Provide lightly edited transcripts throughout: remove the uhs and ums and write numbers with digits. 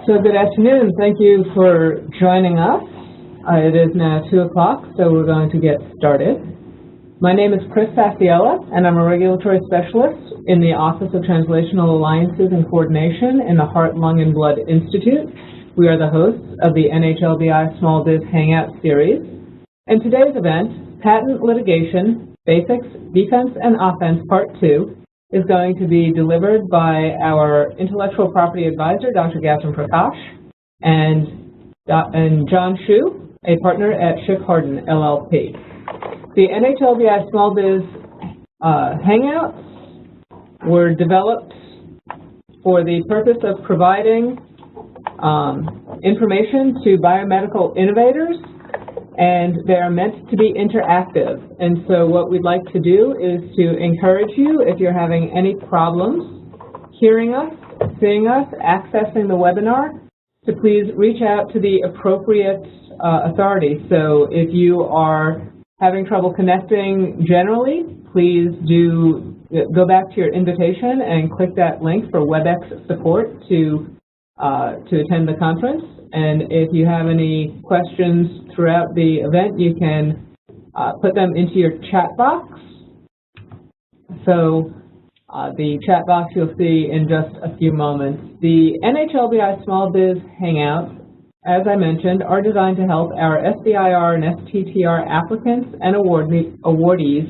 So good afternoon. Thank you for joining us. It is now 2 o'clock, so we're going to get started. My name is Chris Fasciola, and I'm a regulatory specialist in the Office of Translational Alliances and Coordination in the Heart, Lung, and Blood Institute. We are the hosts of the NHLBI Small Biz Hangout series. And today's event, Patent Litigation, Basics, Defense, and Offense, Part 2, is going to be delivered by our intellectual property advisor, Dr. Gautam Prakash, and John Shu, a partner at Schiff Harden, LLP. The NHLBI Small Biz Hangouts were developed for the purpose of providing information to biomedical innovators, and they are meant to be interactive. And so what we'd like to do is to encourage you, if you're having any problems hearing us, seeing us, accessing the webinar, to please reach out to the appropriate authority. So if you are having trouble connecting generally, please do go back to your invitation and click that link for WebEx support to attend the conference. And if you have any questions throughout the event, you can put them into your chat box. So the chat box you'll see in just a few moments. The NHLBI Small Biz Hangouts, as I mentioned, are designed to help our SBIR and STTR applicants and awardees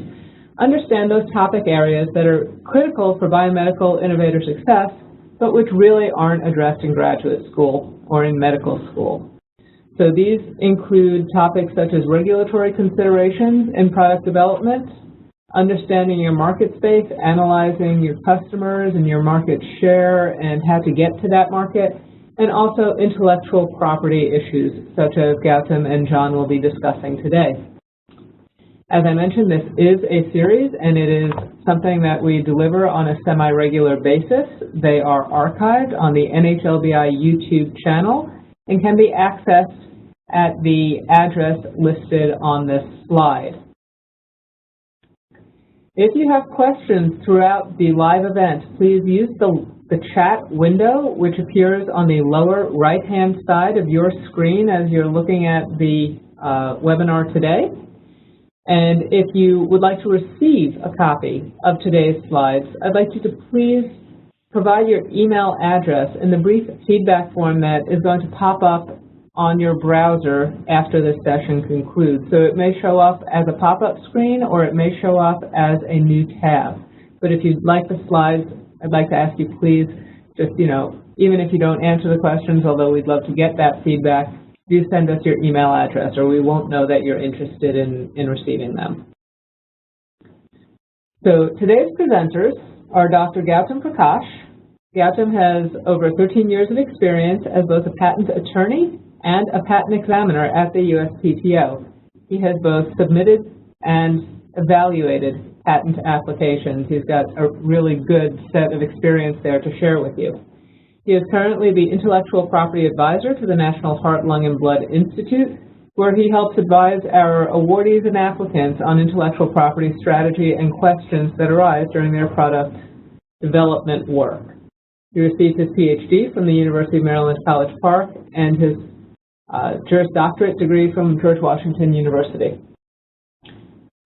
understand those topic areas that are critical for biomedical innovator success, but which really aren't addressed in graduate school or in medical school. So these include topics such as regulatory considerations in product development, understanding your market space, analyzing your customers and your market share and how to get to that market, and also intellectual property issues such as Gautam and John will be discussing today. As I mentioned, this is a series, and it is something that we deliver on a semi-regular basis. They are archived on the NHLBI YouTube channel and can be accessed at the address listed on this slide. If you have questions throughout the live event, please use the chat window, which appears on the lower right-hand side of your screen as you're looking at the webinar today. And if you would like to receive a copy of today's slides, I'd like you to please provide your email address in the brief feedback form that is going to pop up on your browser after this session concludes. So it may show up as a pop-up screen or it may show up as a new tab. But if you'd like the slides, I'd like to ask you please just, even if you don't answer the questions, although we'd love to get that feedback, do send us your email address or we won't know that you're interested in receiving them. So today's presenters are Dr. Gautam Prakash. Gautam has over 13 years of experience as both a patent attorney and a patent examiner at the USPTO. He has both submitted and evaluated patent applications. He's got a really good set of experience there to share with you. He is currently the Intellectual Property Advisor to the National Heart, Lung, and Blood Institute, where he helps advise our awardees and applicants on intellectual property strategy and questions that arise during their product development work. He received his PhD from the University of Maryland, College Park, and his Juris Doctorate degree from George Washington University.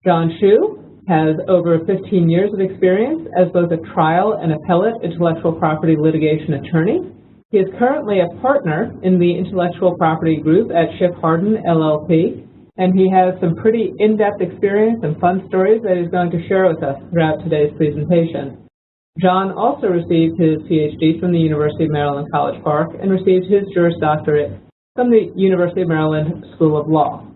John Shu has over 15 years of experience as both a trial and appellate intellectual property litigation attorney. He is currently a partner in the intellectual property group at Schiff Harden, LLP, and he has some pretty in-depth experience and fun stories that he's going to share with us throughout today's presentation. John also received his PhD from the University of Maryland, College Park, and received his Juris Doctorate from the University of Maryland School of Law.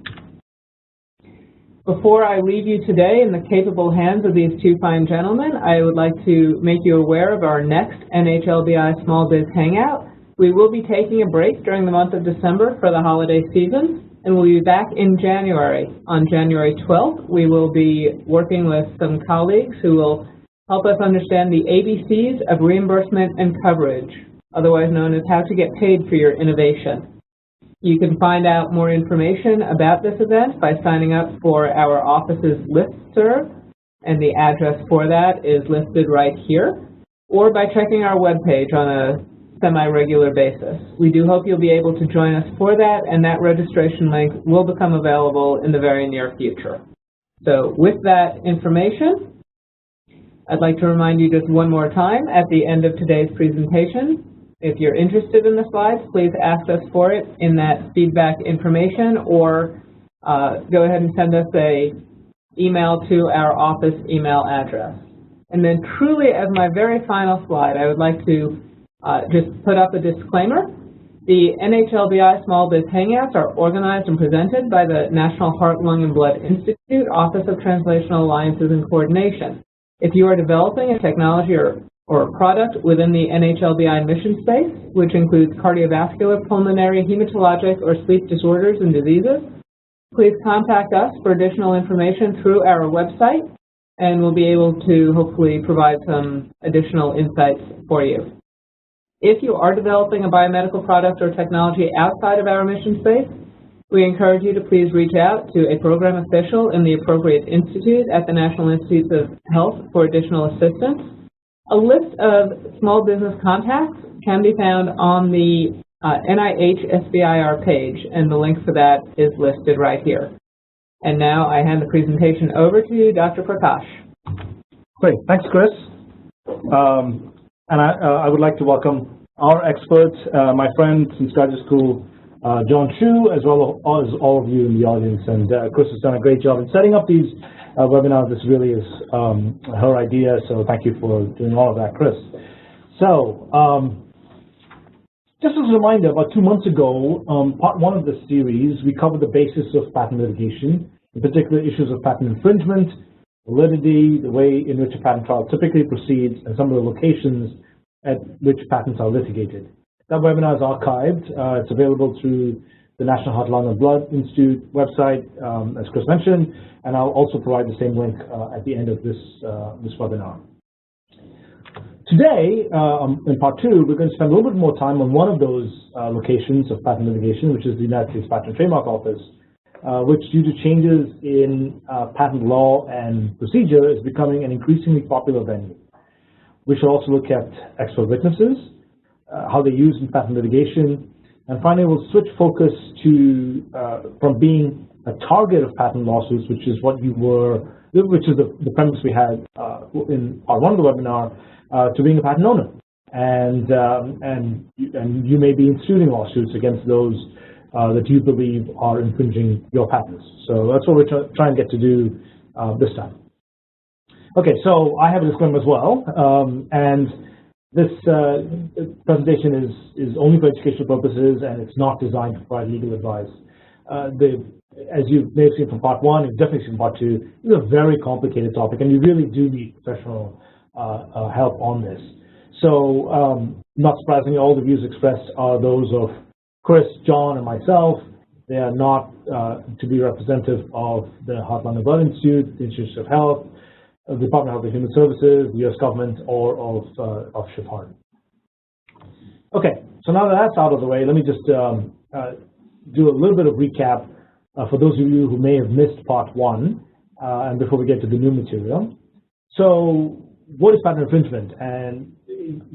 Before I leave you today in the capable hands of these two fine gentlemen, I would like to make you aware of our next NHLBI Small Biz Hangout. We will be taking a break during the month of December for the holiday season, and we'll be back in January. On January 12th, we will be working with some colleagues who will help us understand the ABCs of reimbursement and coverage, otherwise known as how to get paid for your innovation. You can find out more information about this event by signing up for our office's listserv, and the address for that is listed right here, or by checking our webpage on a semi-regular basis. We do hope you'll be able to join us for that, and that registration link will become available in the very near future. So with that information, I'd like to remind you just one more time at the end of today's presentation, if you're interested in the slides, please ask us for it in that feedback information, or go ahead and send us an email to our office email address. And then truly, as my very final slide, I would like to just put up a disclaimer. The NHLBI Small Biz Hangouts are organized and presented by the National Heart, Lung, and Blood Institute, Office of Translational Alliances and Coordination. If you are developing a technology or a product within the NHLBI mission space, which includes cardiovascular, pulmonary, hematologic, or sleep disorders and diseases, please contact us for additional information through our website, and we'll be able to hopefully provide some additional insights for you. If you are developing a biomedical product or technology outside of our mission space, we encourage you to please reach out to a program official in the appropriate institute at the National Institutes of Health for additional assistance. A list of small business contacts can be found on the NIH SBIR page, and the link for that is listed right here. And now I hand the presentation over to Dr. Prakash. Great, thanks, Chris. And I would like to welcome our experts, my friend since graduate school, John Chu, as well as all of you in the audience. And Chris has done a great job in setting up these webinars. This really is her idea, so thank you for doing all of that, Chris. So, just as a reminder, about 2 months ago, part 1 of this series, we covered the basis of patent litigation, in particular issues of patent infringement, validity, the way in which a patent trial typically proceeds, and some of the locations at which patents are litigated. That webinar is archived. It's available through the National Heart, Lung, and Blood Institute website, as Chris mentioned, and I'll also provide the same link at the end of this webinar. Today, in part 2, we're going to spend a little bit more time on one of those locations of patent litigation, which is the United States Patent and Trademark Office, which, due to changes in patent law and procedure, is becoming an increasingly popular venue. We shall also look at expert witnesses, how they're used in patent litigation, and finally we'll switch focus to from being a target of patent lawsuits, which is what you were, which is the premise we had in part 1 of the webinar, to being a patent owner, and you may be instituting lawsuits against those that you believe are infringing your patents. So that's what we're trying to get to do this time. Okay, so I have a disclaimer as well, and this presentation is only for educational purposes, and it's not designed to provide legal advice. As you may have seen from part 1, you've definitely seen part 2, this is a very complicated topic, and you really do need professional help on this. So, not surprisingly, all the views expressed are those of Chris, John, and myself. They are not to be representative of the Heart, Lung, and Blood Institute, the Institute of Health, the Department of Health and Human Services, the U.S. government, or of Shifhard. Okay, so now that that's out of the way, let me just do a little bit of recap for those of you who may have missed part 1, and before we get to the new material. So, what is patent infringement? And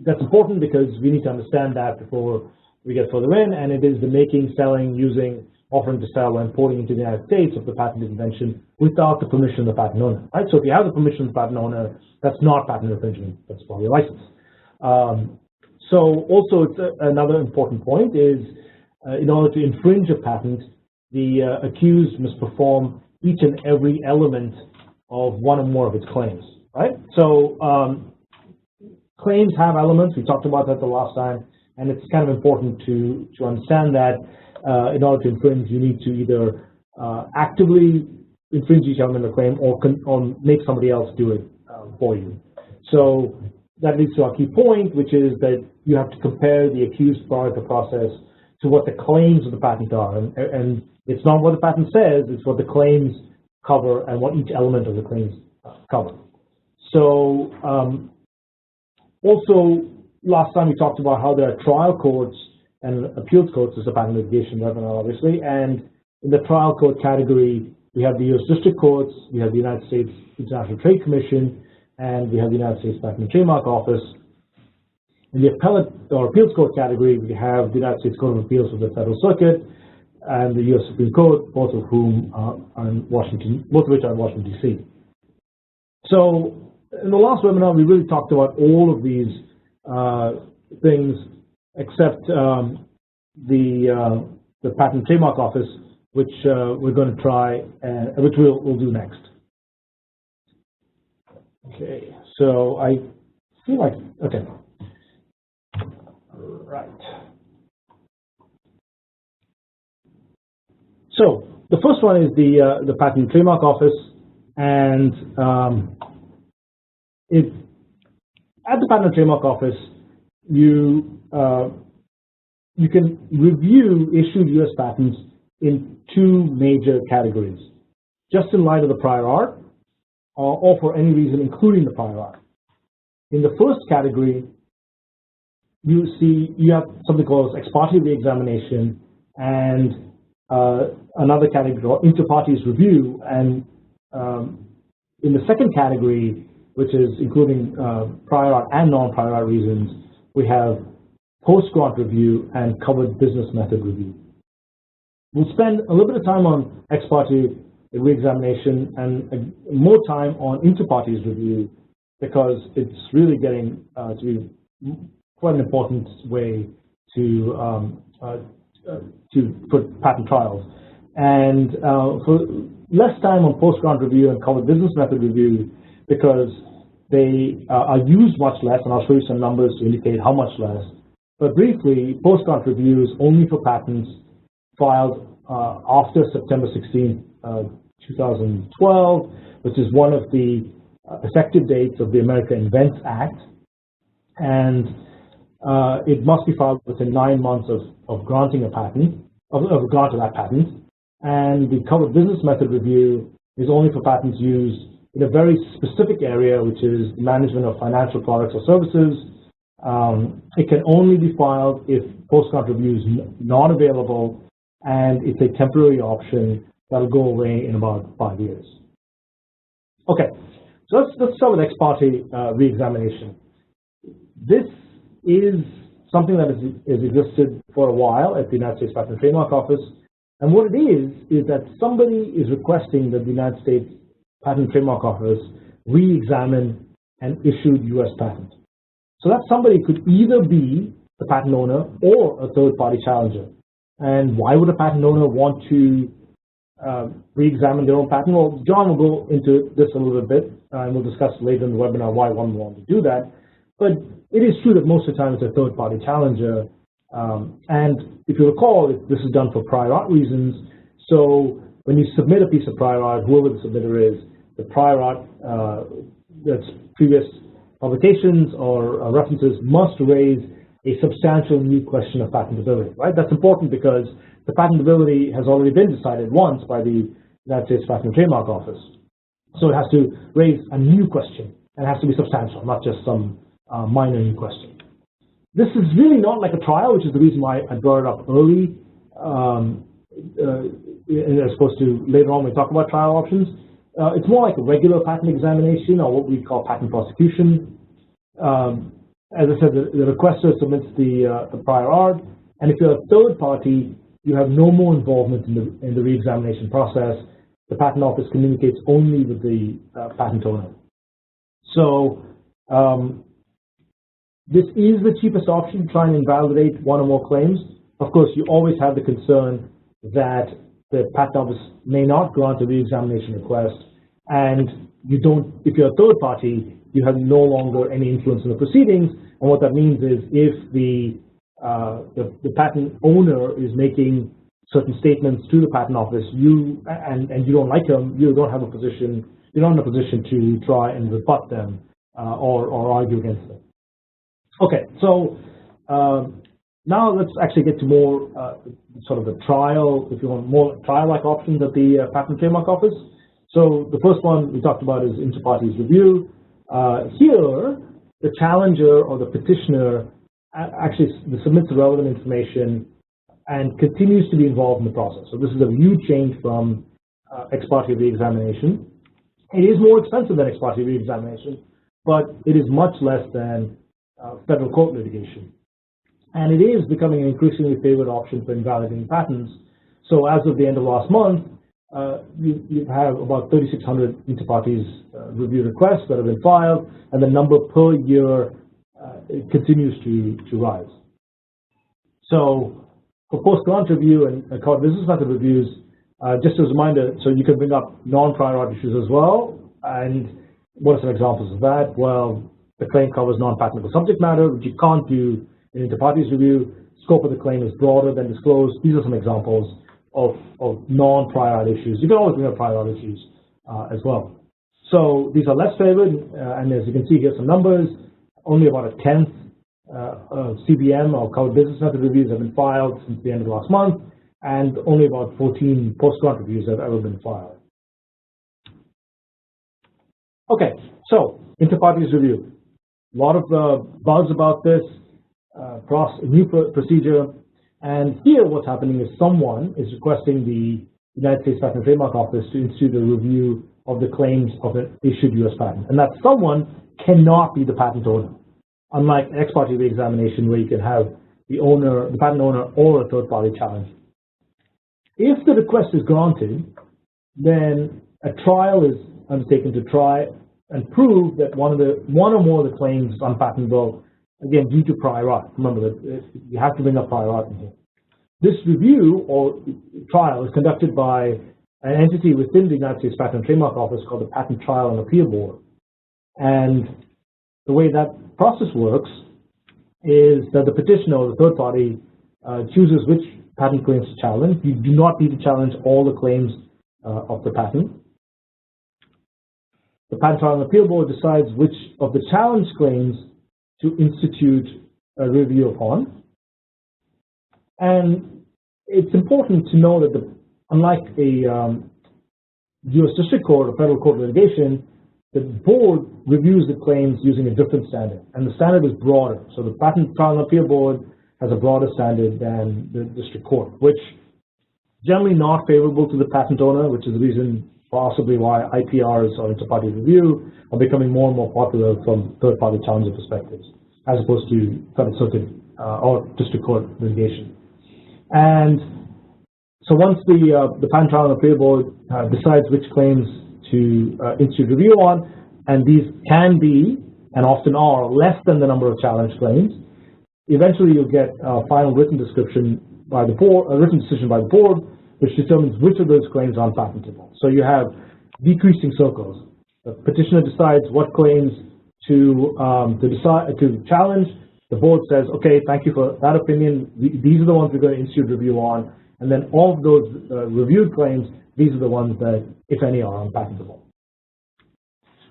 that's important because we need to understand that before we get further in, and it is the making, selling, using, offering to sell, or importing into the United States of the patented invention without the permission of the patent owner, right? So if you have the permission of the patent owner, that's not patent infringement, that's probably a license. So also, another important point is, in order to infringe a patent, the accused must perform each and every element of one or more of its claims, right? So claims have elements, we talked about that the last time, and it's kind of important to understand that in order to infringe, you need to either actively infringe each element of the claim or make somebody else do it for you. So that leads to our key point, which is that you have to compare the accused product or process to what the claims of the patent are. And it's not what the patent says, it's what the claims cover and what each element of the claims cover. So also, last time we talked about how there are trial courts and appeals courts. Is a patent litigation webinar, obviously, and in the trial court category, we have the U.S. District Courts, we have the United States International Trade Commission, and we have the United States Patent and Trademark Office. In the appellate or appeals court category, we have the United States Court of Appeals for the Federal Circuit and the U.S. Supreme Court, both of whom are in Washington, both of which are in Washington, D.C. So in the last webinar, we really talked about all of these things except the Patent and Trademark Office, which we're going to try, which we'll do next. Okay, so I feel like, okay. Right. So the first one is the Patent and Trademark Office, and at the Patent and Trademark Office, you can review issued U.S. patents in two major categories: just in light of the prior art, or for any reason, including the prior art. In the first category, you have something called ex parte reexamination, and another category called inter partes review. And in the second category, which is including prior art and non-prior art reasons, we have post-grant review and covered business method review. We'll spend a little bit of time on ex parte reexamination and more time on inter partes review, because it's really getting to be quite an important way to put patent trials. And for less time on post-grant review and covered business method review, because they are used much less, and I'll show you some numbers to indicate how much less. But briefly, post-grant review is only for patents filed after September 16, 2012, which is one of the effective dates of the America Invents Act, and it must be filed within 9 months of granting a patent, of grant of that patent. And the covered business method review is only for patents used in a very specific area, which is management of financial products or services. It can only be filed if post-grant review is not available, and it's a temporary option that'll go away in about 5 years. Okay, so let's start with ex parte reexamination. This is something that has existed for a while at the United States Patent and Trademark Office, and what it is that somebody is requesting that the United States Patent and Trademark Office re-examine an issued U.S. patent. So that somebody could either be the patent owner or a third-party challenger. And why would a patent owner want to re-examine their own patent? Well, John will go into this a little bit, and we'll discuss later in the webinar why one would want to do that. But it is true that most of the time it's a third-party challenger. And if you recall, this is done for prior art reasons. So when you submit a piece of prior art, whoever the submitter is, the prior art that's previous publications or references must raise a substantial new question of patentability, right? That's important because the patentability has already been decided once by the United States Patent and Trademark Office. So it has to raise a new question, and it has to be substantial, not just some minor new question. This is really not like a trial, which is the reason why I brought it up early, as opposed to later on when we talk about trial options. It's more like a regular patent examination, or what we call patent prosecution. As I said, the requester submits the prior art, and if you're a third party, you have no more involvement in the re-examination process. The patent office communicates only with the patent owner. So this is the cheapest option to try and invalidate one or more claims. Of course, you always have the concern that the patent office may not grant a re-examination request, and you don't, if you're a third party, you have no longer any influence in the proceedings. And what that means is, if the patent owner is making certain statements to the patent office, and you don't like them, you don't have a position, you're not in a position to try and rebut them or argue against them. Okay, so now let's actually get to more sort of the trial, if you want, more trial-like options at the Patent and Trademark Office. So the first one we talked about is inter partes review. Here, the challenger or the petitioner actually submits the relevant information and continues to be involved in the process. So this is a huge change from ex parte re-examination. It is more expensive than ex parte re-examination, but it is much less than federal court litigation. And it is becoming an increasingly favored option for invalidating patents. So as of the end of last month, you have about 3,600 inter-parties review requests that have been filed, and the number per year continues to rise. So for post-grant review and court business method reviews, just as a reminder, so you can bring up non-prior art issues as well. And what are some examples of that? Well, the claim covers non-patentable subject matter, which you can't do in inter-parties review. Scope of the claim is broader than disclosed. These are some examples of non-prior art issues. You can always bring up prior art issues as well. So these are less favored, and as you can see here, some numbers. Only about a tenth CBM or covered business method reviews have been filed since the end of last month, and only about 14 post-grant reviews have ever been filed. Okay, so inter-parties review. A lot of buzz about this new procedure, and here what's happening is someone is requesting the United States Patent and Trademark Office to institute a review of the claims of an issued U.S. patent, and that someone cannot be the patent owner, unlike ex parte re-examination where you can have the owner, the patent owner, or a third-party challenge. If the request is granted, then a trial is undertaken to try and prove that one or more of the claims is unpatentable, again, due to prior art. Remember that you have to bring up prior art in here. This review or trial is conducted by an entity within the United States Patent and Trademark Office called the Patent Trial and Appeal Board. And the way that process works is that the petitioner or the third party chooses which patent claims to challenge. You do not need to challenge all the claims of the patent. The Patent Trial and Appeal Board decides which of the challenge claims to institute a review upon. And it's important to know that unlike a U.S. District Court or federal court litigation, the board reviews the claims using a different standard, and the standard is broader. So the Patent Trial and Appeal Board has a broader standard than the District Court, which generally not favorable to the patent owner, which is the reason possibly why IPRs or inter-party review are becoming more and more popular from third-party challenger perspectives, as opposed to federal circuit or district court litigation. And so once the Patent Trial and Appeal Board decides which claims to institute review on, and these can be and often are less than the number of challenge claims, eventually you'll get a final written description by the board, a written decision by the board, which determines which of those claims are unpatentable. So you have decreasing circles. The petitioner decides what claims to challenge. The board says, okay, thank you for that opinion. These are the ones we're going to institute review on. And then all of those reviewed claims, these are the ones that, if any, are unpatentable.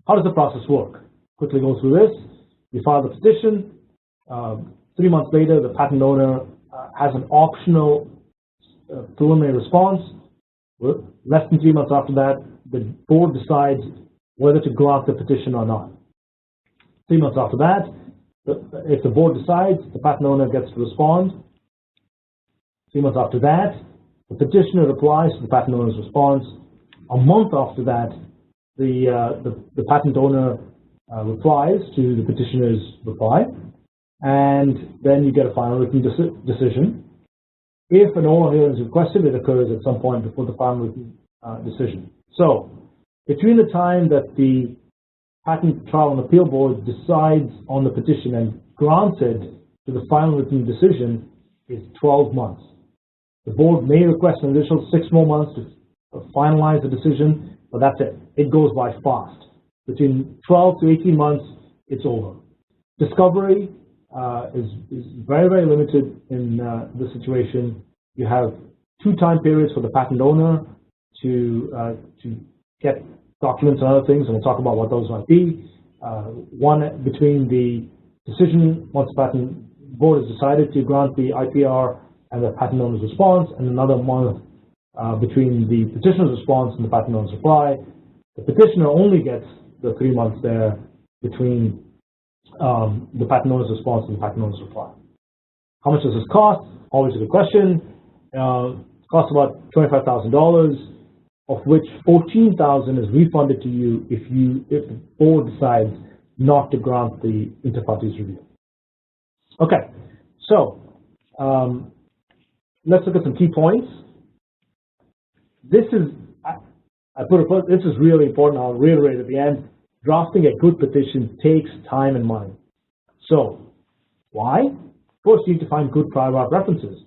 How does the process work? Quickly go through this. You file the petition. 3 months later, the patent owner has an optional preliminary response. Less than 3 months after that, the board decides whether to grant the petition or not. 3 months after that, if the board decides, the patent owner gets to respond. 3 months after that, the petitioner replies to the patent owner's response. A month after that, the patent owner replies to the petitioner's reply, and then you get a final written decision. If an oral hearing is requested, it occurs at some point before the final written decision. So, between the time that the Patent Trial and Appeal Board decides on the petition and grants it to the final written decision is 12 months. The board may request an additional 6 more months to finalize the decision, but that's it. It goes by fast. Between 12 to 18 months, it's over. Discovery is very, very limited in this situation. You have 2 time periods for the patent owner to get documents and other things, and we'll talk about what those might be. One between the decision, once the patent board has decided to grant the IPR and the patent owner's response, and another month between the petitioner's response and the patent owner's reply. The petitioner only gets the 3 months there between the patent owner's response and the patent owner's reply. How much does this cost? Always a good question. It costs about $25,000, of which $14,000 is refunded to you if the board decides not to grant the inter partes review. Okay, so let's look at some key points. This is, this is really important. I'll reiterate at the end. Drafting a good petition takes time and money. So, why? First, you need to find good prior art references.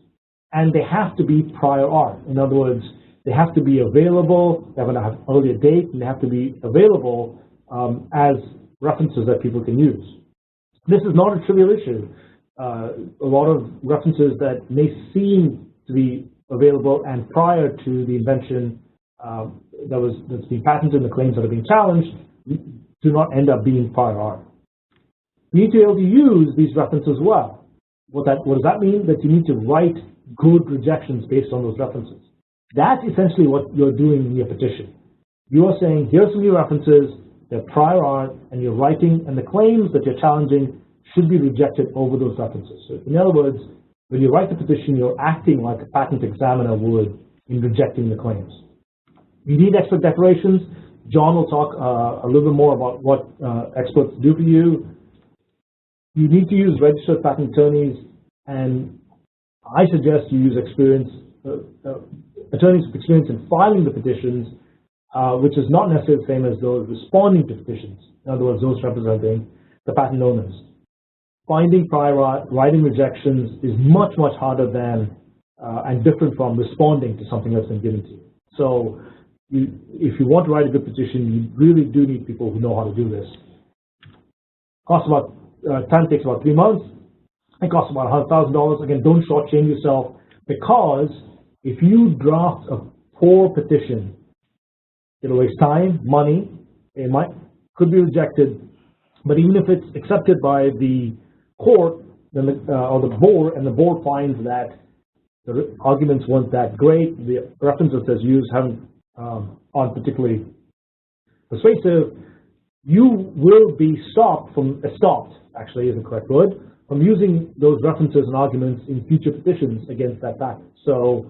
And they have to be prior art. In other words, they have to be available, they have an earlier date, and they have to be available as references that people can use. This is not a trivial issue. A lot of references that may seem to be available and prior to the invention that's being patented and the claims that are being challenged do not end up being prior art. You need to be able to use these references well. What does that mean? That you need to write good rejections based on those references. That's essentially what you're doing in your petition. You are saying, here's some new references, they're prior art, and you're writing, and the claims that you're challenging should be rejected over those references. So in other words, when you write the petition, you're acting like a patent examiner would in rejecting the claims. You need expert declarations. John will talk a little bit more about what experts do for you. You need to use registered patent attorneys, and I suggest you use attorneys with experience in filing the petitions, which is not necessarily the same as those responding to petitions. In other words, those representing the patent owners. Finding prior art, writing rejections is much, much harder than and different from responding to something that's been given to you. So if you want to write a good petition, you really do need people who know how to do this. Costs about, time takes about 3 months. It costs about $100,000. Again, don't shortchange yourself, because if you draft a poor petition, it'll waste time, money, it could be rejected, but even if it's accepted by the court, then or the board, and the board finds that the arguments weren't that great, the references that's used aren't particularly persuasive, you will be stopped, actually is the correct word, from using those references and arguments in future petitions against that patent. So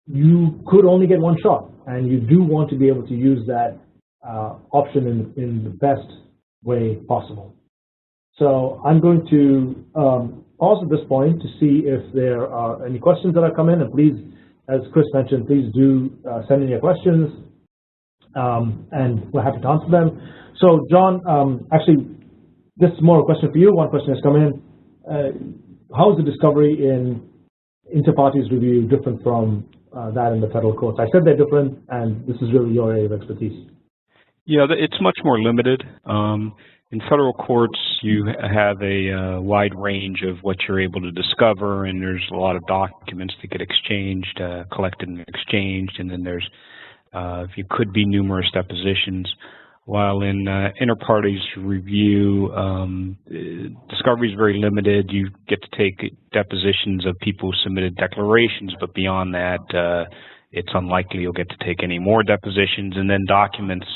you could only get one shot, and you do want to be able to use that option in the best way possible. So I'm going to pause at this point to see if there are any questions that have come in, and please, as Chris mentioned, please do send in your questions, and we're happy to answer them. So John, actually, this is more a question for you. One question has come in. How is the discovery in inter partes review different from that in the federal courts? I said they're different, and this is really your area of expertise. Yeah, it's much more limited. In federal courts, you have a wide range of what you're able to discover, and there's a lot of documents that get exchanged, collected and exchanged, and then there's it could be numerous depositions. While in inter partes review, discovery is very limited. You get to take depositions of people who submitted declarations, but beyond that, it's unlikely you'll get to take any more depositions. And then documents,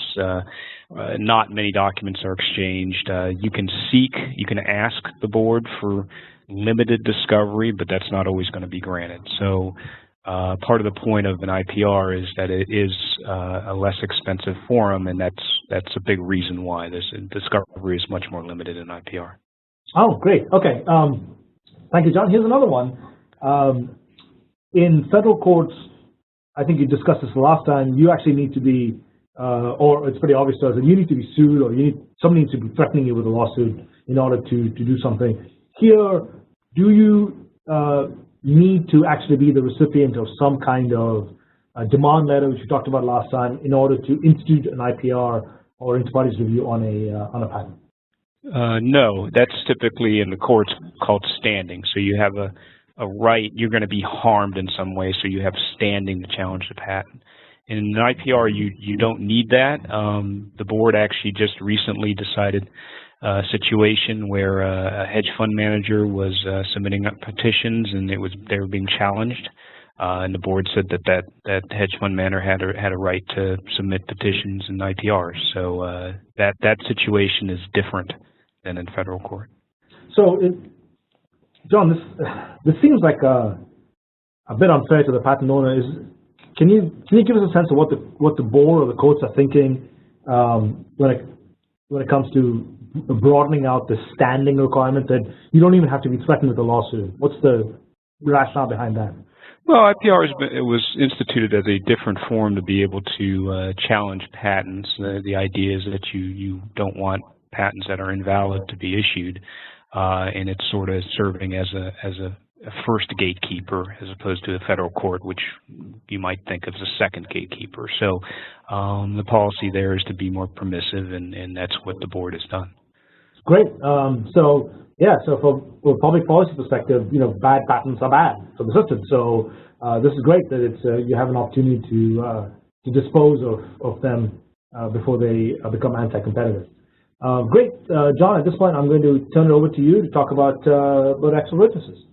not many documents are exchanged. You can ask the board for limited discovery, but that's not always going to be granted. So part of the point of an IPR is that it is a less expensive forum, and that's a big reason why this discovery is much more limited in IPR. Oh, great. Okay. Thank you, John. Here's another one. In federal courts, I think you discussed this last time, you actually need to be, or it's pretty obvious to us, that you need to be sued, or somebody needs to be threatening you with a lawsuit in order to do something. Here, do you need to actually be the recipient of some kind of demand letter, which we talked about last time, in order to institute an IPR or inter partes review on a patent? No, that's typically in the courts called standing. So you have a right, you're going to be harmed in some way, so you have standing to challenge the patent. In an IPR, you don't need that. The board actually just recently decided a situation where a hedge fund manager was submitting petitions, and they were being challenged, and the board said that hedge fund manager had a right to submit petitions in IPRs. So that situation is different than in federal court. So, John, this seems like a bit unfair to the patent owner. Can you give us a sense of what the board or the courts are thinking when it comes to broadening out the standing requirement that you don't even have to be threatened with a lawsuit? What's the rationale behind that? Well, IPR it was instituted as a different form to be able to challenge patents. The idea is that you don't want patents that are invalid to be issued, and it's sort of serving as a first gatekeeper as opposed to the federal court, which you might think of as a second gatekeeper. So the policy there is to be more permissive, and that's what the board has done. Great. So from a public policy perspective, bad patents are bad for the system. So this is great that it's you have an opportunity to dispose of them before they become anti-competitive. Great, John. At this point, I'm going to turn it over to you to talk about expert witnesses.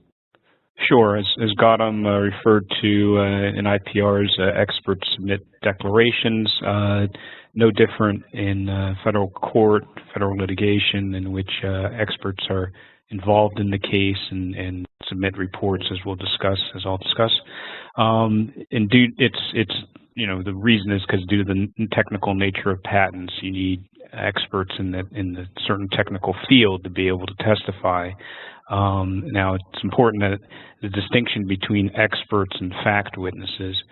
Sure. As Gautam referred to in IPRs, experts submit declarations. No different in federal court, federal litigation, in which experts are involved in the case and submit reports, as I'll discuss. The reason is because due to the technical nature of patents, you need experts in the certain technical field to be able to testify. Now, it's important that the distinction between experts and fact witnesses.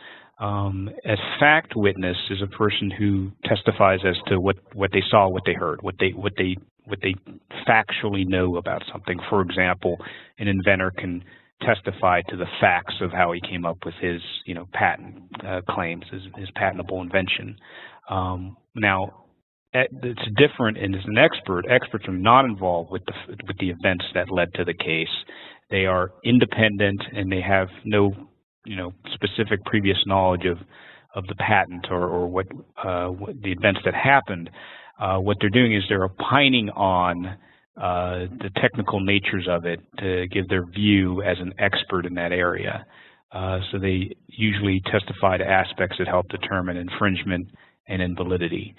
A fact witness is a person who testifies as to what they saw, what they heard, what they factually know about something. For example, an inventor can testify to the facts of how he came up with his patent claims, his patentable invention. Now, it's different, and as an expert, experts are not involved with the events that led to the case. They are independent, and they have no specific previous knowledge of the patent or what the events that happened. What they're doing is they're opining on the technical natures of it to give their view as an expert in that area. So they usually testify to aspects that help determine infringement and invalidity.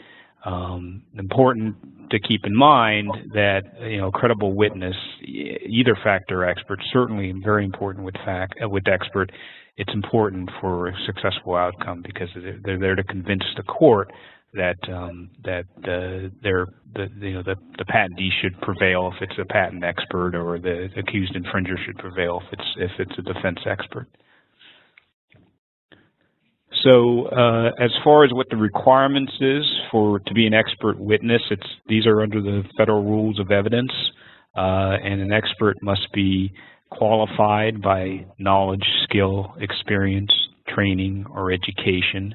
Important to keep in mind that a credible witness, either fact or expert, certainly very important with expert. It's important for a successful outcome because they're there to convince the court that the patentee should prevail if it's a patent expert, or the accused infringer should prevail if it's a defense expert. So as far as what the requirements is to be an expert witness, these are under the federal rules of evidence, and an expert must be qualified by knowledge, skill, experience, training, or education,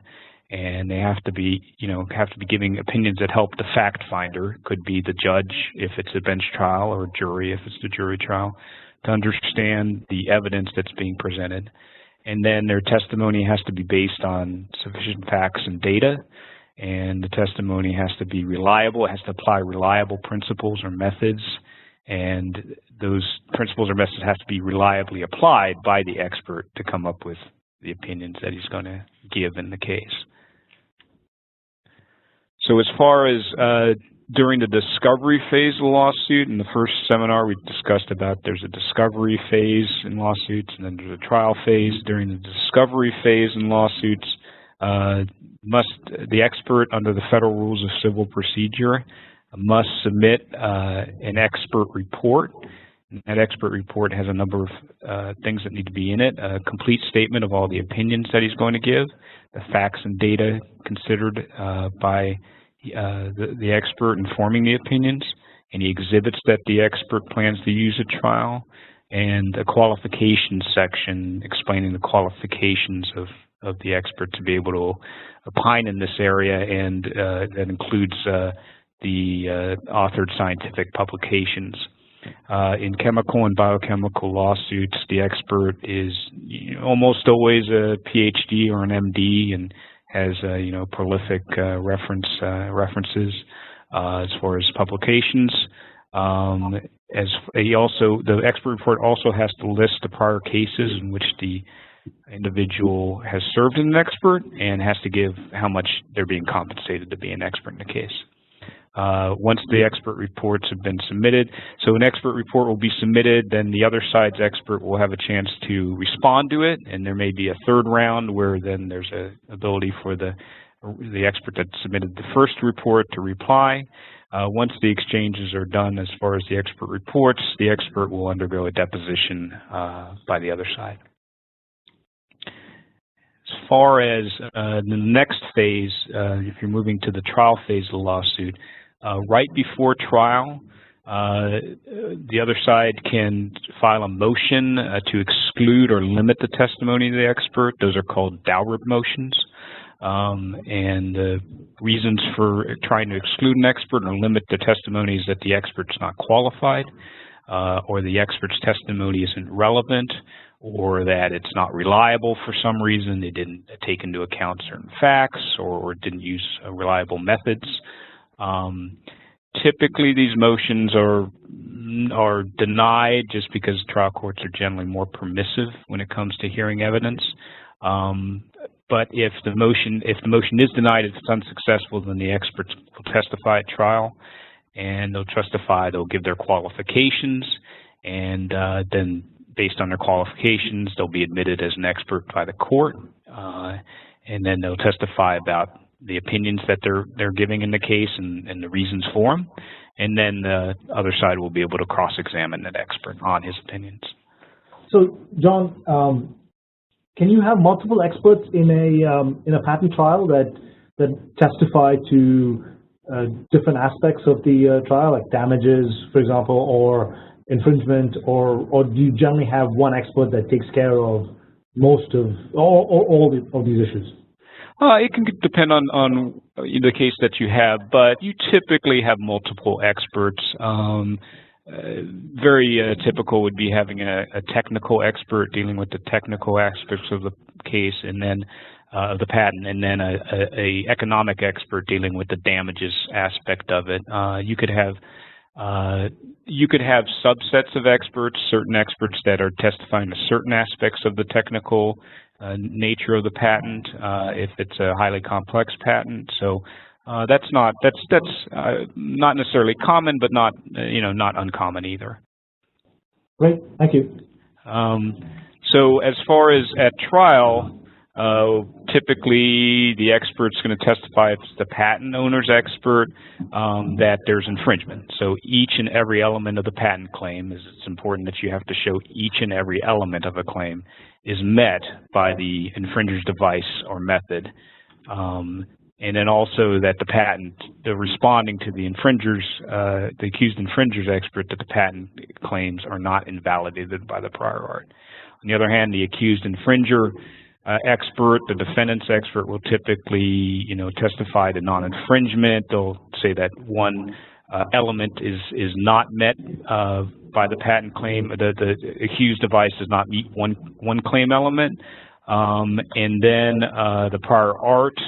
and they have to be giving opinions that help the fact finder. Could be the judge if it's a bench trial, or jury if it's the jury trial, to understand the evidence that's being presented. And then their testimony has to be based on sufficient facts and data, and the testimony has to be reliable. It has to apply reliable principles or methods, and those principles or methods have to be reliably applied by the expert to come up with the opinions that he's going to give in the case. So as far as during the discovery phase of the lawsuit, in the first seminar we discussed about there's a discovery phase in lawsuits, and then there's a trial phase. During the discovery phase in lawsuits, the expert under the Federal Rules of Civil Procedure must submit an expert report. And that expert report has a number of things that need to be in it: a complete statement of all the opinions that he's going to give, the facts and data considered by the expert informing the opinions, any exhibits that the expert plans to use at trial, and a qualifications section explaining the qualifications of the expert to be able to opine in this area, and that includes the authored scientific publications. In chemical and biochemical lawsuits, the expert is almost always a PhD or an MD, and has prolific references as far as publications. The expert report also has to list the prior cases in which the individual has served as an expert, and has to give how much they're being compensated to be an expert in the case. Once the expert reports have been submitted, so an expert report will be submitted, then the other side's expert will have a chance to respond to it, and there may be a third round where then there's an ability for the expert that submitted the first report to reply. Once the exchanges are done as far as the expert reports, the expert will undergo a deposition by the other side. As far as the next phase, if you're moving to the trial phase of the lawsuit, right before trial, the other side can file a motion to exclude or limit the testimony of the expert. Those are called Daubert motions. And the reasons for trying to exclude an expert or limit the testimony is that the expert's not qualified, or the expert's testimony isn't relevant, or that it's not reliable for some reason. They didn't take into account certain facts, or didn't use reliable methods. Typically, these motions are denied just because trial courts are generally more permissive when it comes to hearing evidence. But if the motion is denied, if it's unsuccessful, then the experts will testify at trial, and they'll testify. They'll give their qualifications, and then based on their qualifications, they'll be admitted as an expert by the court, and then they'll testify about the opinions that they're giving in the case and the reasons for them, and then the other side will be able to cross-examine that expert on his opinions. So, John, can you have multiple experts in a patent trial that testify to different aspects of the trial, like damages, for example, or infringement, or do you generally have one expert that takes care of most of all of these issues? It can depend on the case that you have, but you typically have multiple experts. Very typical would be having a technical expert dealing with the technical aspects of the case, and then of the patent, and then a economic expert dealing with the damages aspect of it. You could have subsets of experts, certain experts that are testifying to certain aspects of the technical nature of the patent, if it's a highly complex patent. So that's not necessarily common, but not not uncommon either. Great, thank you. So as far as at trial, typically the expert's going to testify, if it's the patent owner's expert, that there's infringement. So each and every element of the patent claim, it's important that you have to show each and every element of a claim is met by the infringer's device or method. And then also that the responding to the the accused infringer's expert, that the patent claims are not invalidated by the prior art. On the other hand, the accused infringer expert, the defendant's expert, will typically, testify to non-infringement. They'll say that one element is not met by the patent claim. The accused device does not meet one claim element, and then the prior art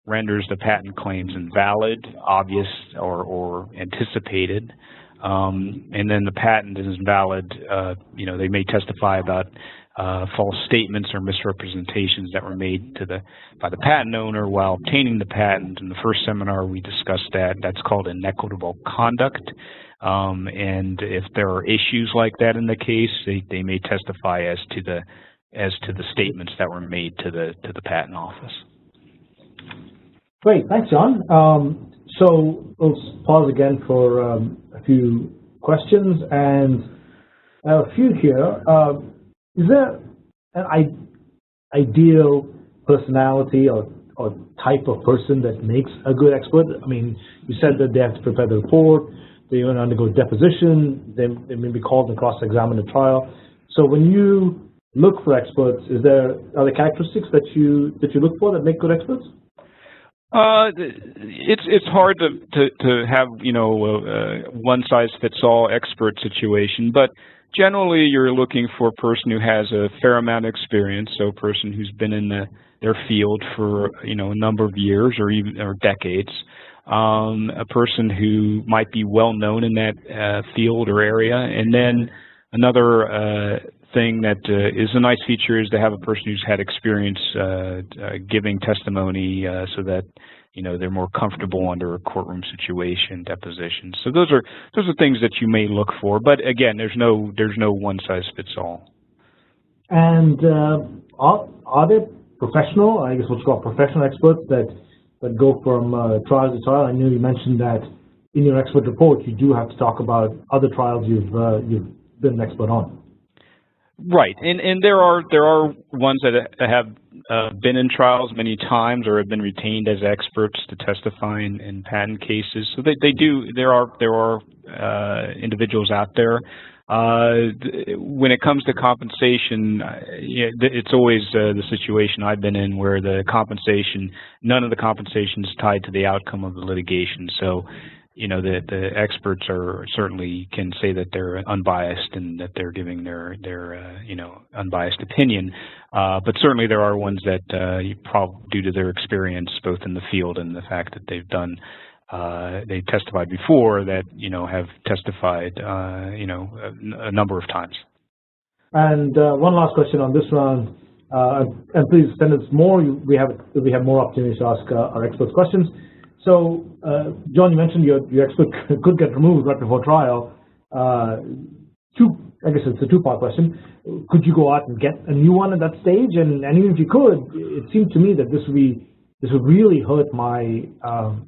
renders the patent claims invalid, obvious, or anticipated. And then the patent is invalid. They may testify about false statements or misrepresentations that were made by the patent owner while obtaining the patent. In the first seminar, we discussed that. That's called inequitable conduct. And if there are issues like that in the case, they may testify as to the statements that were made to the patent office. Great, thanks, John. So we'll pause again for a few questions, and a few here. Is there an ideal personality or type of person that makes a good expert? I mean, you said that they have to prepare the report, they undergo deposition, they may be called and cross-examined at trial. So when you look for experts, are there characteristics that you look for that make good experts? It's hard to have one size fits all expert situation, but generally you're looking for a person who has a fair amount of experience, so a person who's been in their field for a number of years or decades, a person who might be well known in that field or area, and then another thing that is a nice feature is to have a person who's had experience giving testimony, so that they're more comfortable under a courtroom situation, deposition. So those are things that you may look for. But again, there's no one size fits all. And are there professional, I guess what's called professional experts that go from trial to trial? I know you mentioned that in your expert report, you do have to talk about other trials you've been an expert on. Right, and there are ones that have been in trials many times or have been retained as experts to testify in patent cases. So they do. There are individuals out there. When it comes to compensation, it's always the situation I've been in where none of the compensation is tied to the outcome of the litigation. So, the experts certainly can say that they're unbiased and that they're giving their unbiased opinion. But certainly there are ones that due to their experience both in the field and the fact that they testified before that have testified a number of times. And one last question on this round, and please send us more. We have more opportunities to ask our experts questions. So, John, you mentioned your expert could get removed right before trial. I guess it's a two-part question. Could you go out and get a new one at that stage? And even if you could, it seemed to me that this would really hurt my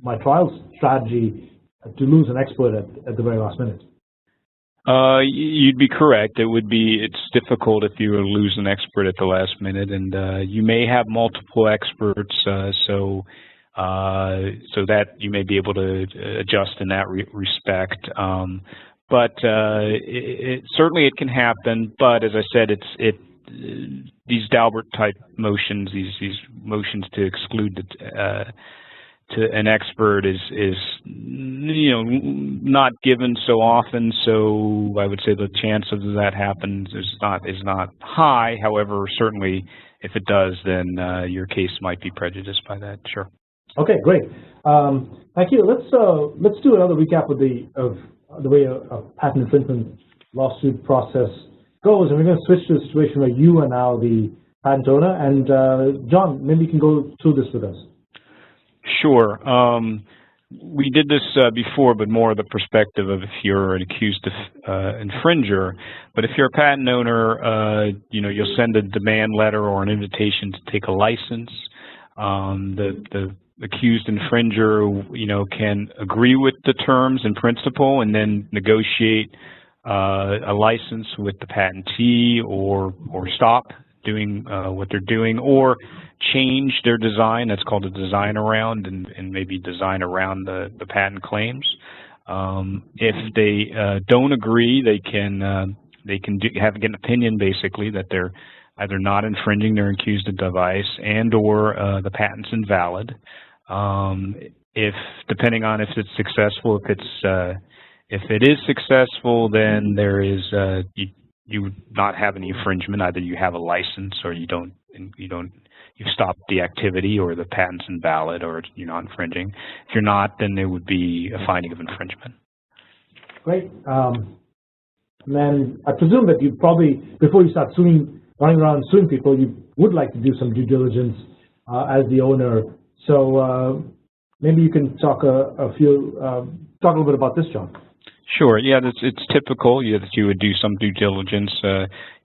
my trial strategy to lose an expert at the very last minute. You'd be correct. It's difficult if you lose an expert at the last minute, and you may have multiple experts, so that you may be able to adjust in that respect. But certainly it can happen. But as I said, these Daubert type motions, these motions to exclude to an expert is not given so often. So I would say the chance of that happens is not high. However, certainly if it does, then your case might be prejudiced by that. Sure. Okay, great. Thank you. Let's do another recap of the way a patent infringement lawsuit process goes, and we're going to switch to a situation where you are now the patent owner. And John, maybe you can go through this with us. Sure. We did this before, but more the perspective of if you're an accused infringer. But if you're a patent owner, you'll send a demand letter or an invitation to take a license. The accused infringer, can agree with the terms in principle and then negotiate a license with the patentee or stop doing what they're doing, or change their design. That's called a design around, and maybe design around the patent claims. If they don't agree, they can get an opinion basically that they're either not infringing their accused device and or the patent's invalid. If depending on if it's successful, if it is successful, then there is you would not have any infringement. Either you have a license or you've stopped the activity, or the patent's invalid, or you're not infringing. If you're not, then there would be a finding of infringement. Great. And then I presume that you probably, before you start running around suing people, you would like to do some due diligence as the owner. So maybe you can talk a little bit about this, John. Sure. Yeah, it's typical that you would do some due diligence.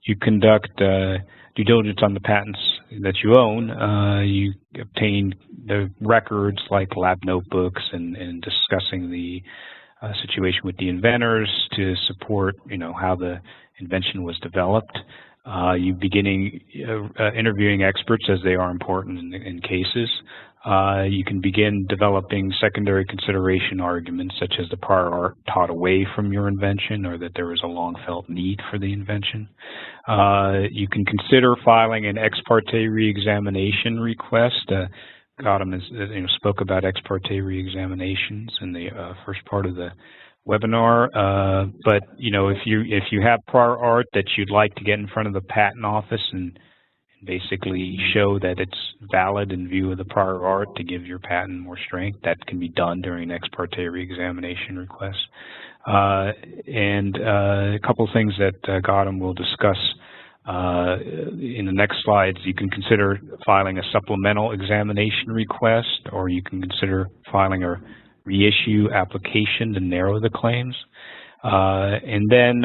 You conduct due diligence on the patents that you own. You obtain the records like lab notebooks and discussing the situation with the inventors to support, how the invention was developed. You beginning interviewing experts as they are important in cases. You can begin developing secondary consideration arguments such as the prior art taught away from your invention, or that there was a long felt need for the invention. You can consider filing an ex parte reexamination request. Gautam spoke about ex parte reexaminations in the first part of the webinar, but if you have prior art that you'd like to get in front of the patent office and basically show that it's valid in view of the prior art to give your patent more strength, that can be done during an ex parte reexamination request. And a couple of things that Gautam will discuss in the next slides. You can consider filing a supplemental examination request, or you can consider filing a reissue application to narrow the claims, and then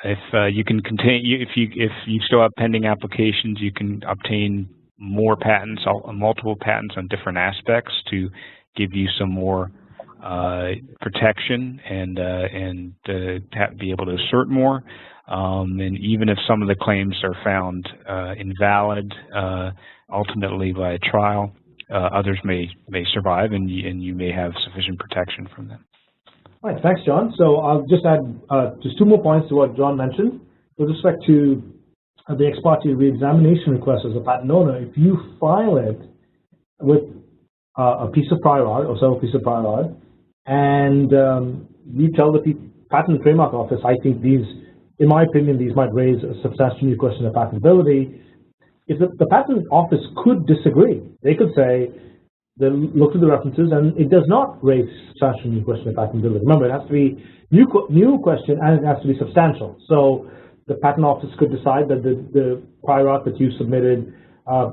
if you still have pending applications, you can obtain more patents, multiple patents on different aspects to give you some more protection and be able to assert more. And even if some of the claims are found invalid ultimately by a trial, others may survive, and you may have sufficient protection from them. All right, thanks, John. So I'll just add just two more points to what John mentioned. With respect to the ex parte reexamination request as a patent owner, if you file it with a piece of prior art or several pieces of prior art, and you tell the Patent and Trademark Office, I think these, in my opinion, these might raise a substantial new question of patentability. If the Patent Office could disagree, they could say, they look at the references and it does not raise substantial new question of patentability. Remember, it has to be new question and it has to be substantial. So the Patent Office could decide that the prior art that you submitted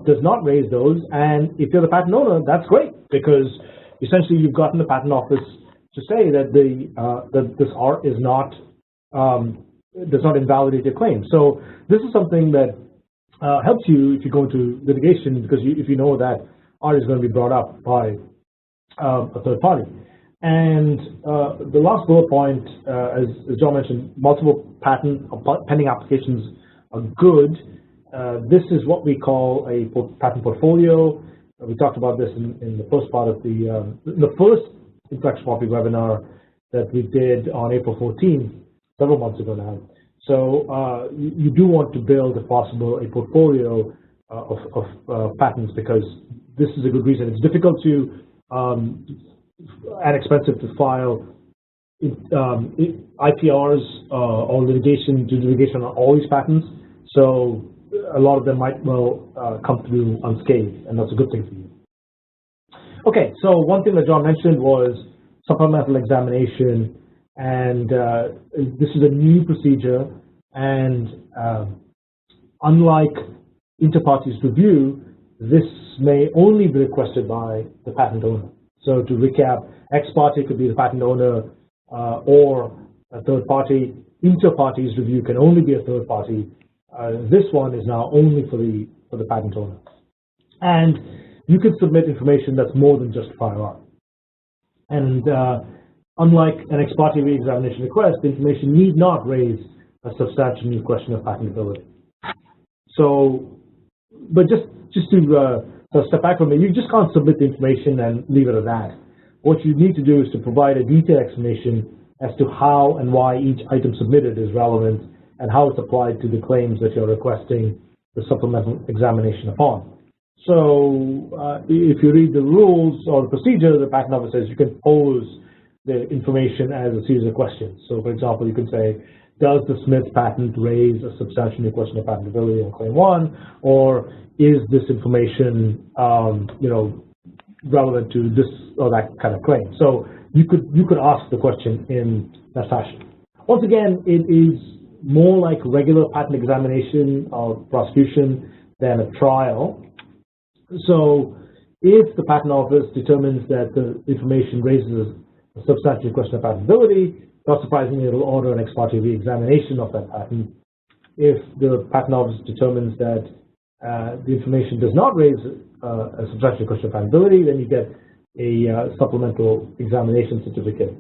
does not raise those, and if you're the patent owner, that's great, because essentially you've gotten the Patent Office to say that that this art is not does not invalidate your claim. So this is something that helps you if you go into litigation, because if you know that art is going to be brought up by a third party. And the last bullet point, as John mentioned, multiple patent or pending applications are good. This is what we call a patent portfolio. We talked about this in the first part of the first intellectual property webinar that we did on April 14th, several months ago now. So you do want to build, if possible, a portfolio of patents, because this is a good reason. It's difficult to and expensive to file IPRs or litigation on all these patents. So a lot of them might well come through unscathed, and that's a good thing for you. Okay, so one thing that John mentioned was supplemental examination, and this is a new procedure, and unlike inter partes review, this may only be requested by the patent owner. So to recap, ex parte could be the patent owner or a third party. Inter partes review can only be a third party. This one is now only for the patent owner. And you can submit information that's more than just prior art. And unlike an ex parte re-examination request, the information need not raise a substantial new question of patentability. So, but just to step back from it, you just can't submit the information and leave it at that. What you need to do is to provide a detailed explanation as to how and why each item submitted is relevant and how it's applied to the claims that you're requesting the supplemental examination upon. So if you read the rules or the procedure, the patent office says you can pose the information as a series of questions. So for example, you can say, does the Smith patent raise a substantial new question of patentability on claim 1, or is this information relevant to this or that kind of claim? So you could ask the question in that fashion. Once again, it is more like regular patent examination or prosecution than a trial. So if the patent office determines that the information raises a substantial question of patentability, not surprisingly, it will order an ex parte re-examination of that patent. If the patent office determines that the information does not raise a substantial question of patentability, then you get a supplemental examination certificate.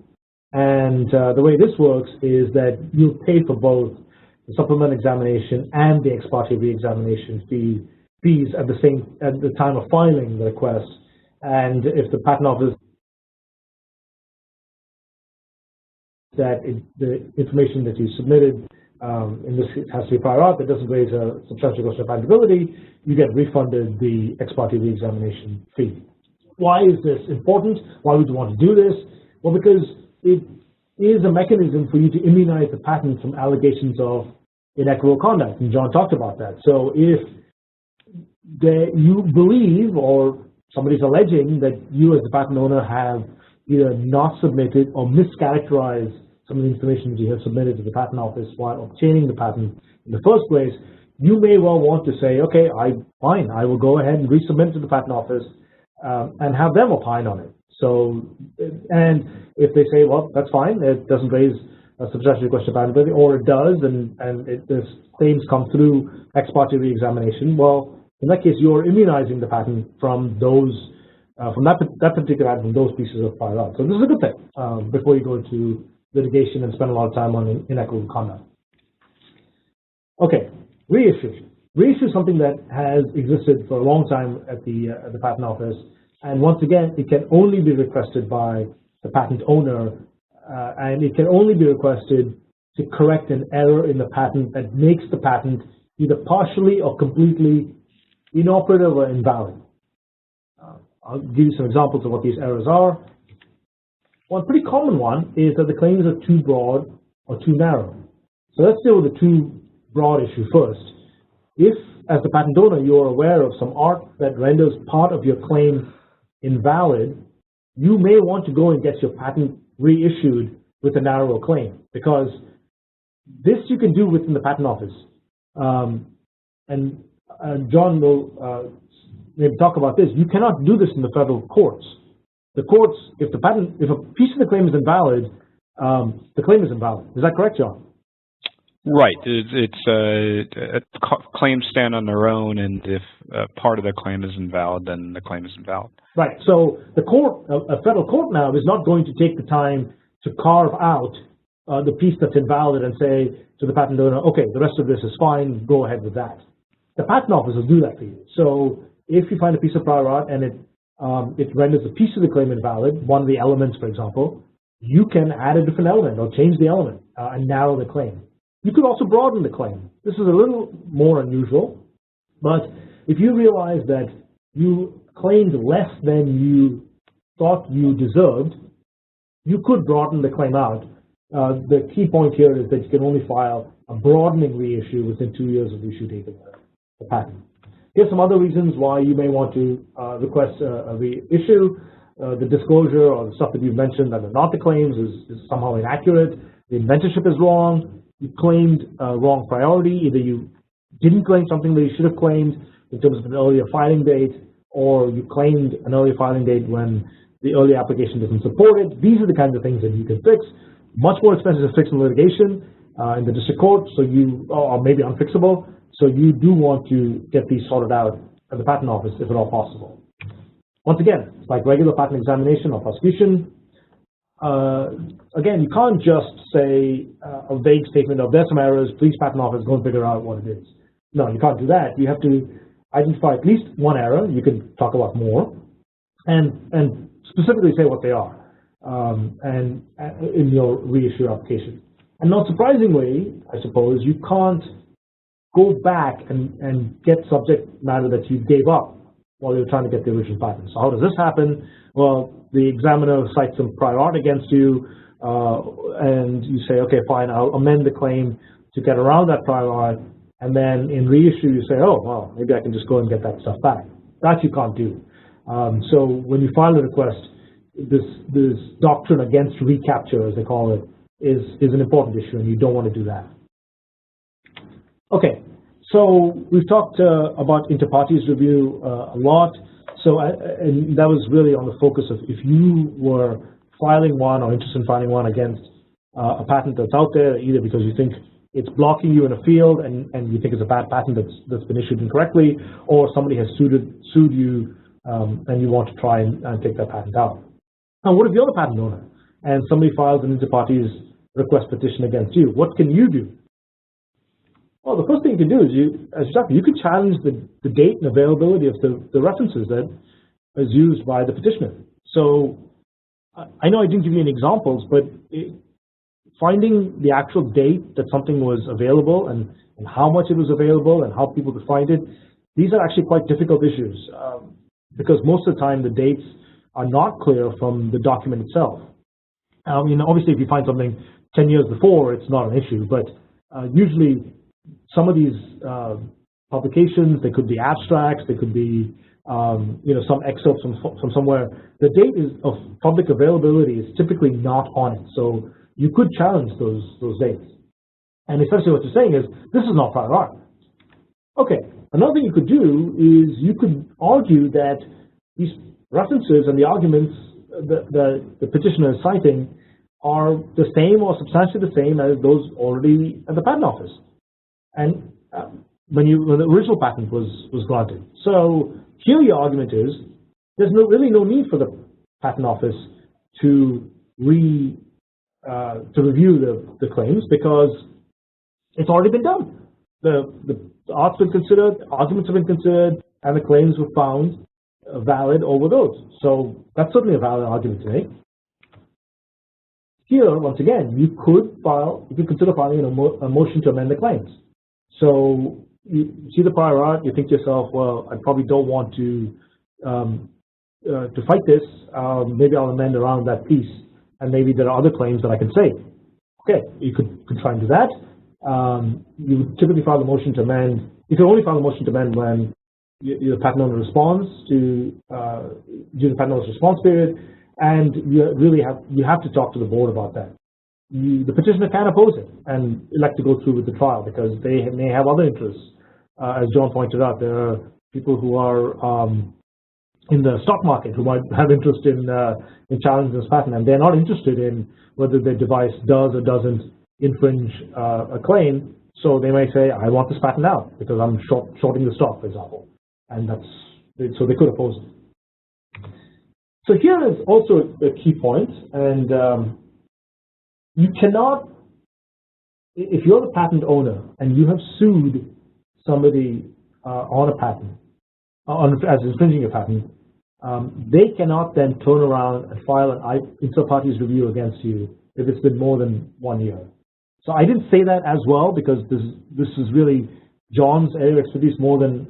And the way this works is that you pay for both the supplemental examination and the ex parte re-examination fees at the time of filing the request. And if the patent office that the information that you submitted, in this case has to be prior art, that doesn't raise a substantial question of patentability, you get refunded the ex parte re-examination fee. Why is this important? Why would you want to do this? Well, because it is a mechanism for you to immunize the patent from allegations of inequitable conduct, and John talked about that. So if you believe, or somebody's alleging that you as the patent owner have either not submitted or mischaracterized some of the information that you have submitted to the patent office while obtaining the patent in the first place, you may well want to say, okay, fine, I will go ahead and resubmit to the patent office and have them opine on it. So, and if they say, well, that's fine, it doesn't raise a substantial question of patentability, or it does, and the claims come through ex parte re-examination, well, in that case, you're immunizing the patent from those from that particular patent, those pieces of prior art. So this is a good thing before you go into litigation and spend a lot of time on inequitable conduct. Okay, reissue. Reissue is something that has existed for a long time at the patent office, and once again, it can only be requested by the patent owner, and it can only be requested to correct an error in the patent that makes the patent either partially or completely inoperative or invalid. I'll give you some examples of what these errors are. One pretty common one is that the claims are too broad or too narrow. So let's deal with the too broad issue first. If, as the patent owner, you are aware of some art that renders part of your claim invalid, you may want to go and get your patent reissued with a narrower claim, because this you can do within the patent office. And John will maybe talk about this. You cannot do this in the federal courts. The courts, if a piece of the claim is invalid, the claim is invalid. Is that correct, John? Right. Claims stand on their own, and if part of the claim is invalid, then the claim is invalid. Right. So the court, a federal court now, is not going to take the time to carve out the piece that's invalid and say to the patent owner, okay, the rest of this is fine, go ahead with that. The patent office will do that for you. So if you find a piece of prior art and it renders a piece of the claim invalid, one of the elements, for example, you can add a different element or change the element and narrow the claim. You could also broaden the claim. This is a little more unusual, but if you realize that you claimed less than you thought you deserved, you could broaden the claim out. The key point here is that you can only file a broadening reissue within 2 years of the issue date of the patent. Here's some other reasons why you may want to request a reissue. The disclosure or the stuff that you've mentioned that are not the claims is somehow inaccurate. The inventorship is wrong. You claimed wrong priority. Either you didn't claim something that you should have claimed in terms of an earlier filing date, or you claimed an earlier filing date when the earlier application doesn't support it. These are the kinds of things that you can fix. Much more expensive to fix in litigation in the district court, so you, or maybe unfixable. So you do want to get these sorted out at the patent office if at all possible. Once again, it's like regular patent examination or prosecution. Again, you can't just say a vague statement of there's some errors, please patent office, go and figure out what it is. No, you can't do that. You have to identify at least one error. You can talk about more, and specifically say what they are, and in your reissue application. And not surprisingly, I suppose, you can't go back and get subject matter that you gave up while you're trying to get the original patent. So how does this happen? Well, the examiner cites some prior art against you, and you say, okay, fine, I'll amend the claim to get around that prior art, and then in reissue you say, oh, well, maybe I can just go and get that stuff back. That you can't do. So when you file a request, this doctrine against recapture, as they call it, is an important issue, and you don't want to do that. Okay, so we've talked about inter partes review a lot. So and that was really on the focus of if you were filing one or interested in filing one against a patent that's out there, either because you think it's blocking you in a field and you think it's a bad patent that's been issued incorrectly, or somebody has sued you and you want to try and take that patent out. Now, what if you're the patent owner and somebody files an inter partes request petition against you? What can you do? Well, the first thing you can do is you can challenge the date and availability of the references that is used by the petitioner. So I know I didn't give you any examples, but finding the actual date that something was available and how much it was available and how people could find it, these are actually quite difficult issues because most of the time the dates are not clear from the document itself. Obviously, if you find something 10 years before, it's not an issue, but usually some of these publications, they could be abstracts, they could be some excerpts from somewhere. The date of public availability is typically not on it, so you could challenge those dates. And essentially what you're saying is, this is not prior art. Okay, another thing you could do is you could argue that these references and the arguments that the petitioner is citing are the same or substantially the same as those already at the patent office. And when the original patent was granted. So here your argument is, there's really no need for the Patent Office to review the claims because it's already been done. The art's been considered, arguments have been considered, and the claims were found valid over those. So that's certainly a valid argument to make. Here, once again, you could consider filing a motion to amend the claims. So you see the prior art, you think to yourself, well, I probably don't want to fight this. Maybe I'll amend around that piece, and maybe there are other claims that I can say. Okay, you could try and do that. You would typically file a motion to amend. You can only file a motion to amend when your patent owner responds to during the patent owner's response period, and you have to talk to the board about that. The petitioner can oppose it and elect to go through with the trial because they may have other interests. As John pointed out, there are people who are in the stock market who might have interest in challenging this patent, and they're not interested in whether their device does or doesn't infringe a claim. So they may say, I want this patent out because I'm shorting the stock, for example, and so they could oppose it. So here is also a key point, and you cannot, if you're the patent owner and you have sued somebody on a patent, as infringing a patent, they cannot then turn around and file an inter partes review against you if it's been more than 1 year. So I didn't say that as well because this is really John's area of expertise more than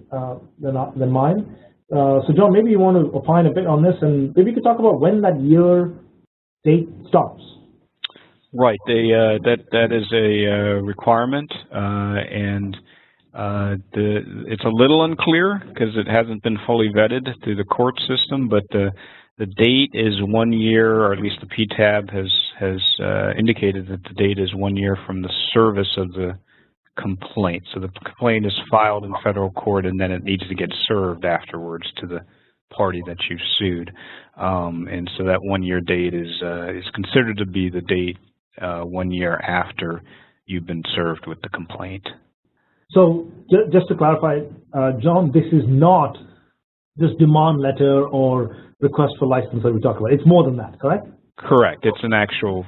mine. So John, maybe you want to opine a bit on this, and maybe you could talk about when that year date stops. Right. That is a requirement, and it's a little unclear because it hasn't been fully vetted through the court system. But the date is 1 year, or at least the PTAB has indicated that the date is 1 year from the service of the complaint. So the complaint is filed in federal court, and then it needs to get served afterwards to the party that you sued. And so that 1 year date is considered to be the date 1 year after you've been served with the complaint. So just to clarify, John, this is not this demand letter or request for license that we talked about. It's more than that, correct? Correct. It's an actual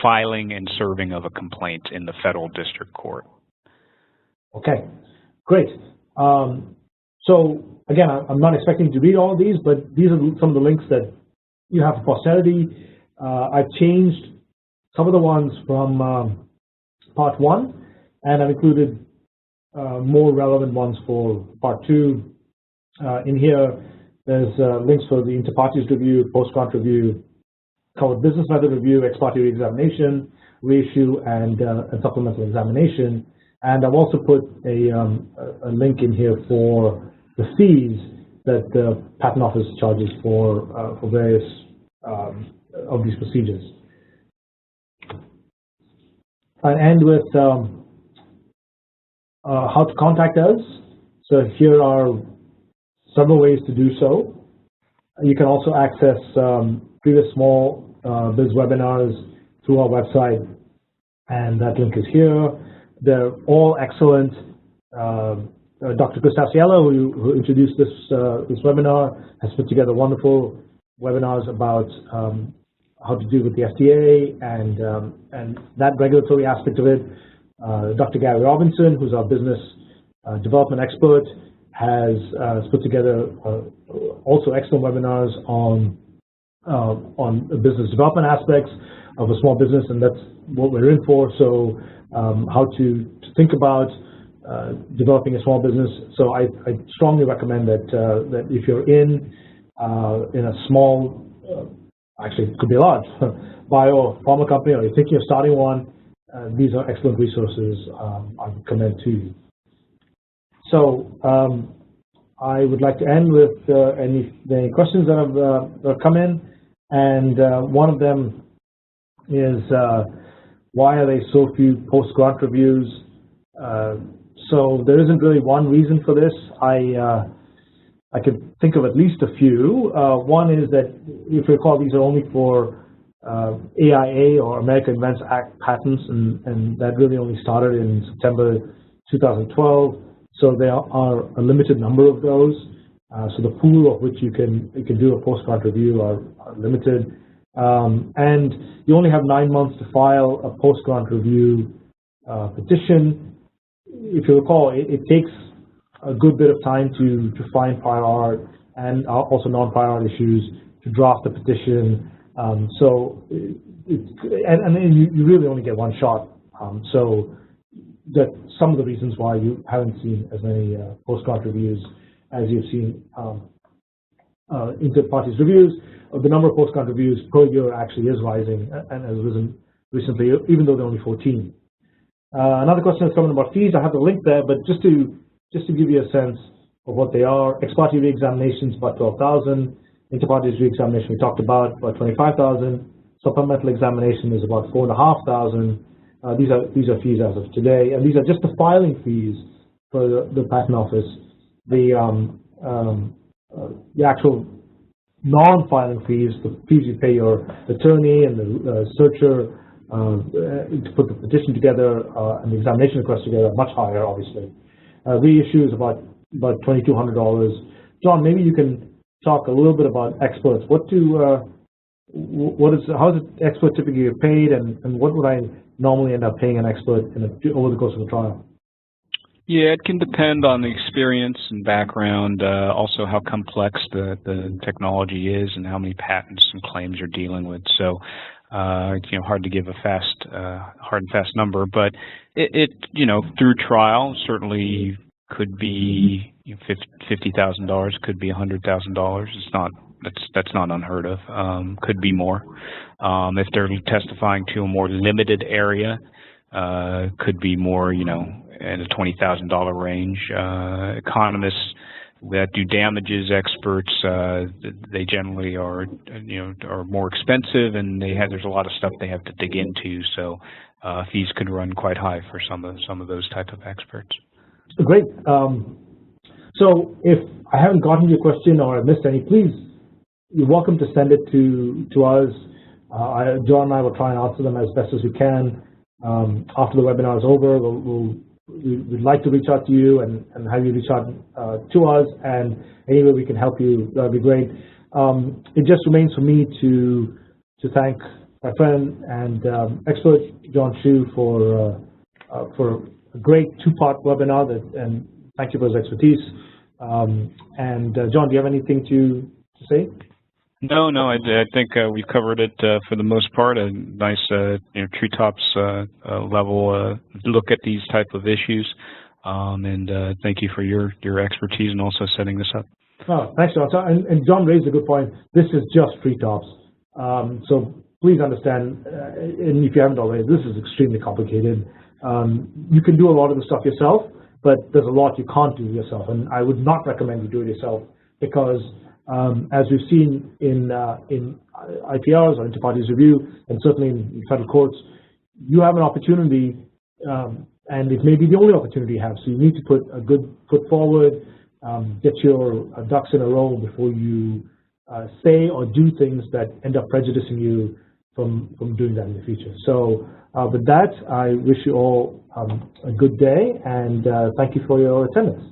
filing and serving of a complaint in the federal district court. Okay, great. So again, I'm not expecting to read all of these, but these are some of the links that you have for posterity. I've changed some of the ones from part 1, and I've included more relevant ones for part 2. In here, there's links for the inter partes review, post-grant review, covered business method review, ex parte reexamination, reissue, and supplemental examination. And I've also put a link in here for the fees that the Patent Office charges for various of these procedures. I end with how to contact us. So here are several ways to do so. You can also access previous small biz webinars through our website, and that link is here. They're all excellent. Dr. Chris Tassiello, who introduced this webinar, has put together wonderful webinars about how to deal with the FDA and that regulatory aspect of it. Dr. Gary Robinson, who's our business development expert, has put together also excellent webinars on business development aspects of a small business, and that's what we're in for. So how to think about developing a small business. So I strongly recommend that if you're in a small, actually it could be a large bio or pharma company, or you're thinking of starting one, these are excellent resources I would commend to you. So I would like to end with any questions that have come in, and one of them is why are there so few post-grant reviews? So there isn't really one reason for this. I could think of at least a few. One is that, if you recall, these are only for AIA or American Invents Act patents, and that really only started in September 2012. So there are a limited number of those. So the pool of which you can do a post-grant review are limited. And you only have 9 months to file a post-grant review petition. If you recall, it takes a good bit of time to find prior art and also non-prior art issues to draft the petition. So you really only get one shot. So that's some of the reasons why you haven't seen as many post-grant reviews as you've seen inter-parties reviews. The number of post-grant reviews per year actually is rising and has risen recently, even though there are only 14. Another question is coming about fees. I have the link there, but just to give you a sense of what they are, ex parte re-examinations about 12,000, inter-parties re-examination we talked about 25,000, supplemental examination is about 4,500. These are fees as of today, and these are just the filing fees for the patent office. The actual non-filing fees, the fees you pay your attorney and the searcher to put the petition together and the examination request together, are much higher, obviously. Reissue is about $2,200. John, maybe you can talk a little bit about experts. How is an expert typically get paid, and what would I normally end up paying an expert over the course of a trial? Yeah, it can depend on the experience and background, also how complex the technology is and how many patents and claims you're dealing with. So it's hard to give a hard and fast number, but it through trial certainly could be $50,000, could be $100,000. That's not unheard of. Could be more. If they're testifying to a more limited area, could be more, in the $20,000 range. Economists that do damages, experts, they generally are more expensive, and there's a lot of stuff they have to dig into. So fees could run quite high for some of those type of experts. Great. So if I haven't gotten your question or I missed any, please, you're welcome to send it to us. John and I will try and answer them as best as we can. After the webinar is over, we'd like to reach out to you and have you reach out to us, and any way we can help you, that would be great. It just remains for me to thank my friend and expert, John Chu, for a great two-part webinar, and thank you for his expertise. And John, do you have anything to say? No, I think we've covered it for the most part. A nice treetops level look at these type of issues, and thank you for your expertise and also setting this up. Oh, thanks, John. And John raised a good point. This is just treetops, so please understand, and if you haven't already, this is extremely complicated. You can do a lot of the stuff yourself, but there's a lot you can't do yourself, and I would not recommend you do it yourself because as we've seen in IPRs or inter-parties review, and certainly in federal courts, you have an opportunity, and it may be the only opportunity you have. So you need to put a good foot forward, get your ducks in a row before you say or do things that end up prejudicing you from doing that in the future. So with that, I wish you all a good day, and thank you for your attendance.